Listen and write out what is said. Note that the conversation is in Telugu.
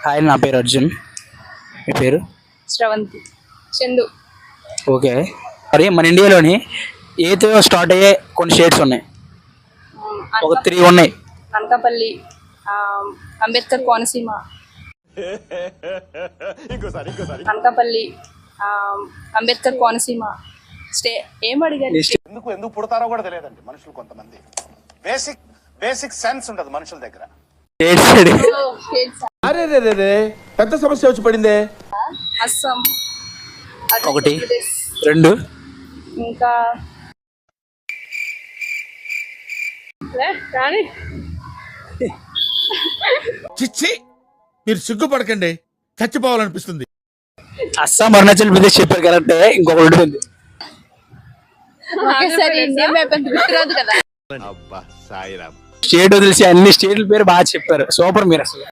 హాయ్, నా పేరు అర్జున్. మీ పేరు? శ్రవంతి. చందు. ఓకే. మరి మన ఇండియాలోని ఏతో స్టార్ట్ అయ్యే కొన్ని స్టేట్స్ ఉన్నాయి, ఒక 3 ఉన్నాయి. అనకాపల్లి, అంబేద్కర్ కోనసీమ. అనకాపల్లి, అంబేద్కర్ కోనసీమ. ఏం అడిగారు? ఎందుకు పుడతారో కూడా తెలియదండి మనుషులు. కొంతమంది బేసిక్ సెన్స్ ఉండదు మనుషుల దగ్గర. అరే పెద్ద సమస్య వచ్చి పడిందే. అస్సాం, ఒకటి, ప్రదేశ్, 2. ఇంకా కానీ చిచ్చి, మీరు సిగ్గుపడకండి, చచ్చిపోవాలనిపిస్తుంది. అస్సాం, అరుణాచల్ ప్రదేశ్ చెప్పారు కరెక్టే. ఇంకొకటి ఉంటుంది. ఇండియా మ్యాప్ అంత గుర్తురాదు కదా. అబ్బా సాయిరామ్. స్టేట్ వదిలేసి అన్ని స్టేట్ల పేరు బాగా చెప్పారు. సూపర్ మీరు అసలు.